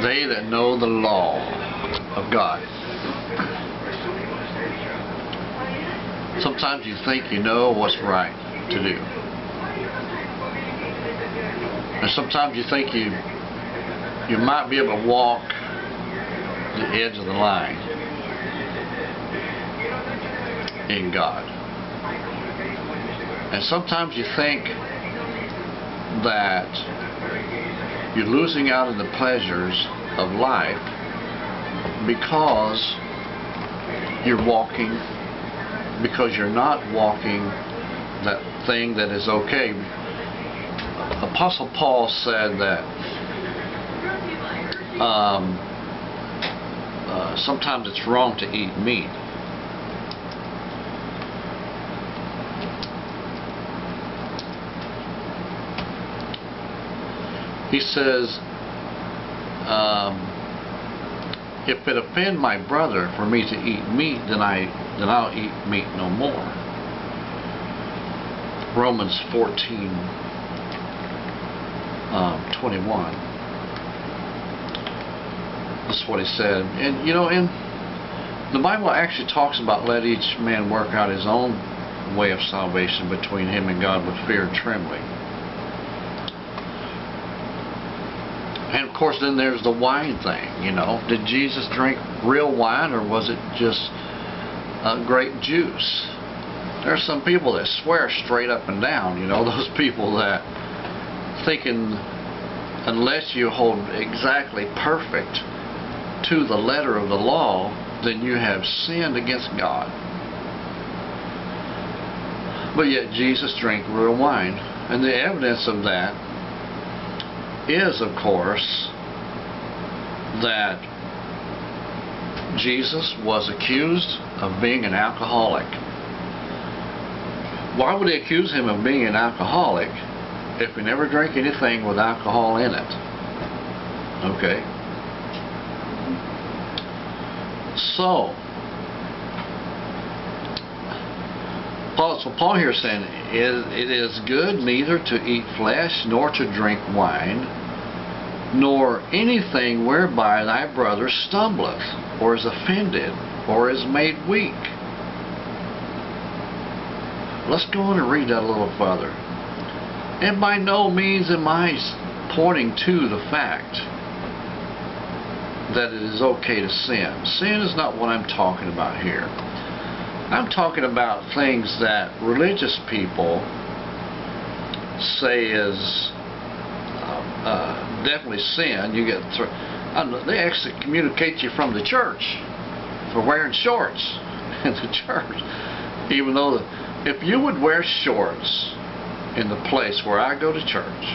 They that know the law of God. Sometimes you think you know what's right to do. And sometimes you think you might be able to walk the edge of the line in God. And sometimes you think that you're losing out on the pleasures of life because you're not walking that thing that is okay. Apostle Paul said that sometimes it's wrong to eat meat. He says, if it offend my brother for me to eat meat, then I'll eat meat no more. Romans 14:21. That's what he said. And the Bible actually talks about let each man work out his own way of salvation between him and God with fear and trembling. And of course then there's the wine thing, Did Jesus drink real wine or was it just grape juice? There are some people that swear straight up and down, those people that thinking unless you hold exactly perfect to the letter of the law, then you have sinned against God. But yet Jesus drank real wine. And the evidence of that is, of course, that Jesus was accused of being an alcoholic. Why would they accuse him of being an alcoholic if he never drank anything with alcohol in it? Okay. So, Paul here is saying, it is good neither to eat flesh, nor to drink wine, nor anything whereby thy brother stumbleth, or is offended, or is made weak. Let's go on and read that a little further. And by no means am I pointing to the fact that it is okay to sin. Sin is not what I'm talking about here. I'm talking about things that religious people say is definitely sin. They actually communicate you from the church for wearing shorts in the church. Even though if you would wear shorts in the place where I go to church,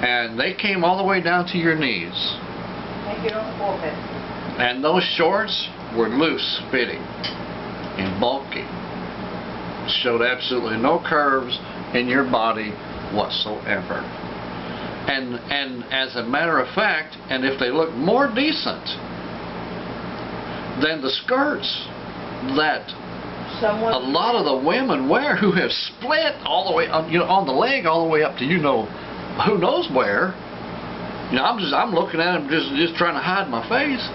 and they came all the way down to your knees, and those shorts were loose fitting and bulky, showed absolutely no curves in your body whatsoever, and as a matter of fact, and if they look more decent than the skirts that a lot of the women wear, who have split all the way on the leg all the way up to who knows where. I'm looking at them just trying to hide my face,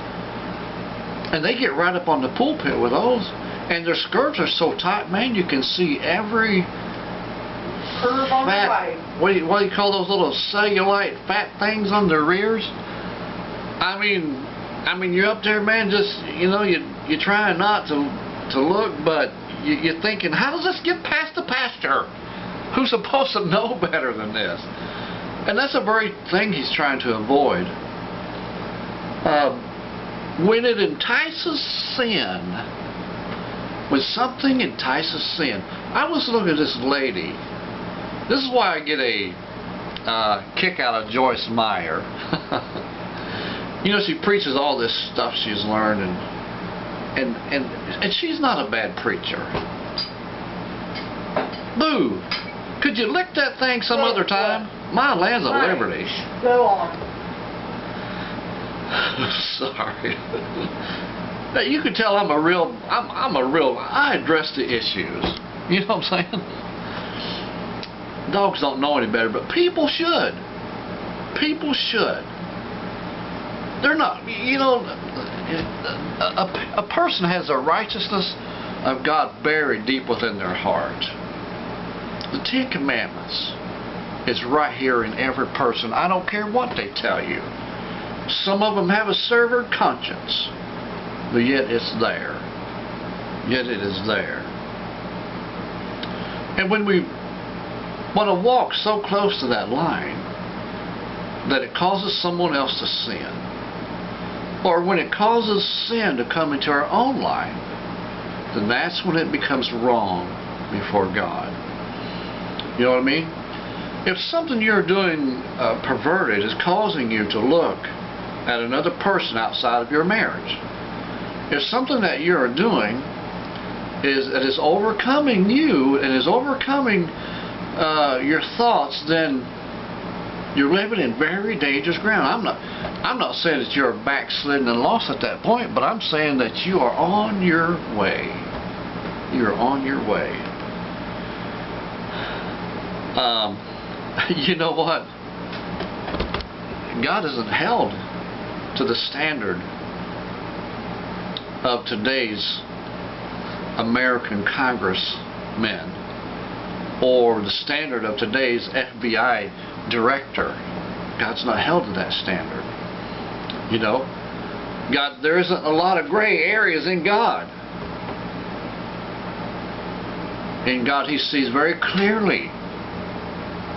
and they get right up on the pulpit with those, and their skirts are so tight, man, you can see every curve on the way. What do you call those little cellulite fat things on their rears? I mean you're up there, man, just you're trying not to look, but you're thinking, how does this get past the pastor, who's supposed to know better than this? And that's the very thing he's trying to avoid. When it entices sin, when something entices sin, I was looking at this lady. This is why I get a kick out of Joyce Meyer. She preaches all this stuff she's learned, and she's not a bad preacher. Boo! Could you lick that thing some other time? My lands of liberty. Go on. Sorry. Now, you can tell I address the issues. You know what I'm saying? Dogs don't know any better, but people should. People should. They're not, you know, a person has the righteousness of God buried deep within their heart. The Ten Commandments is right here in every person. I don't care what they tell you. Some of them have a severed conscience, but yet it's there. Yet it is there. And when we want to walk so close to that line that it causes someone else to sin, or when it causes sin to come into our own life, then that's when it becomes wrong before God. You know what I mean? If something you're doing perverted is causing you to look at another person outside of your marriage, if something that you're doing is overcoming you and is overcoming your thoughts, then you're living in very dangerous ground. I'm not saying that you're backslidden and lost at that point, but I'm saying that you are on your way. You're on your way. You know what? God isn't held to the standard of today's American congressmen or the standard of today's FBI director. God's not held to that standard. You know, God, there isn't a lot of gray areas in God. In God, He sees very clearly.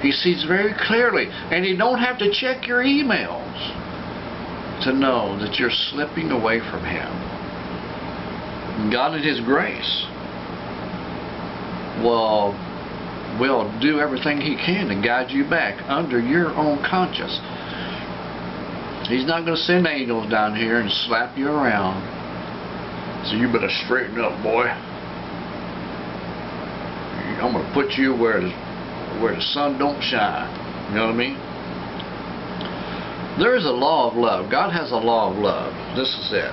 He sees very clearly, and you don't have to check your emails to know that you're slipping away from Him. God in His grace will do everything He can to guide you back under your own conscience. He's not going to send angels down here and slap you around. So you better straighten up, boy. I'm going to put you where the sun don't shine. You know what I mean? There is a law of love. God has a law of love. This is it.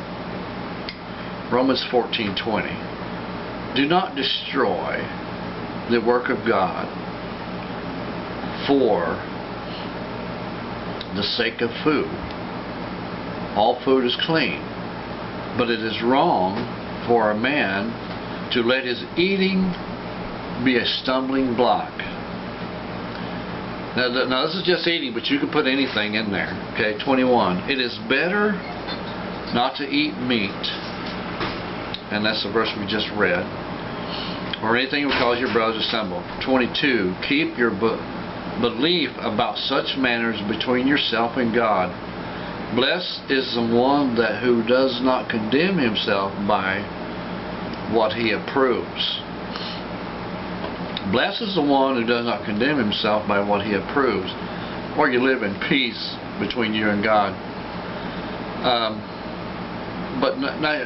Romans 14:20. Do not destroy the work of God for the sake of food. All food is clean, but it is wrong for a man to let his eating be a stumbling block. Now this is just eating, but you can put anything in there. Okay, 21. It is better not to eat meat, and that's the verse we just read, or anything that will cause your brothers to stumble. 22. Keep your belief about such matters between yourself and God. Blessed is the one who does not condemn himself by what he approves. Blessed is the one who does not condemn himself by what he approves, or you live in peace between you and God. But now,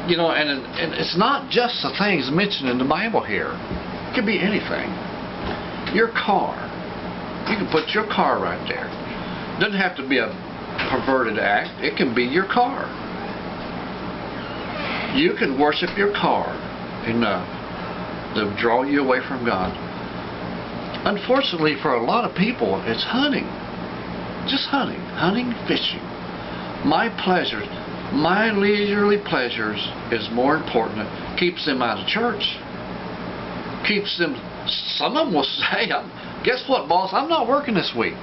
you know, and it's not just the things mentioned in the Bible here. It could be anything. Your car. You can put your car right there. It doesn't have to be a perverted act. It can be your car. You can worship your car enough to draw you away from God. Unfortunately, for a lot of people, it's hunting. Just hunting. Hunting, fishing. My pleasures, my leisurely pleasures is more important. Keeps them out of church. Keeps them, some of them will say, guess what, boss, I'm not working this week,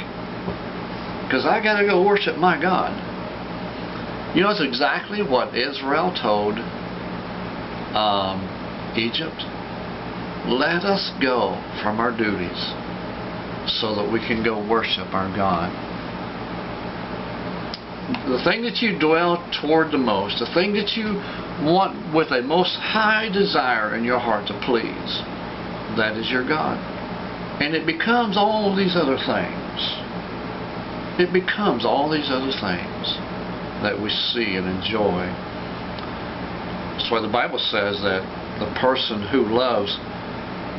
because I got to go worship my God. You know, it's exactly what Israel told Egypt. Let us go from our duties so that we can go worship our God. The thing that you dwell toward the most, the thing that you want with a most high desire in your heart to please, that is your God. And it becomes all these other things. It becomes all these other things that we see and enjoy. That's why the Bible says that the person who loves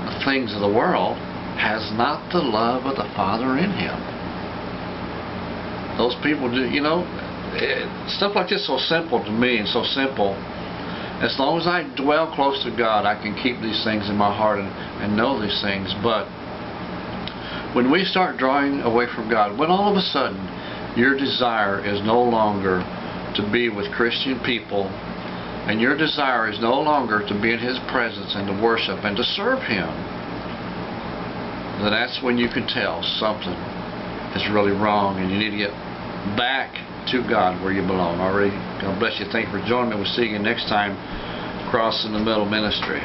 the things of the world has not the love of the Father in him. Those people do, you know, stuff like this is so simple to me, and so simple. As long as I dwell close to God, I can keep these things in my heart and know these things. But when we start drawing away from God, when all of a sudden your desire is no longer to be with Christian people, and your desire is no longer to be in His presence and to worship and to serve Him, then that's when you can tell something is really wrong and you need to get back to God where you belong. Already, God bless you. Thank you for joining me. We'll see you next time. Cross in the Middle Ministry.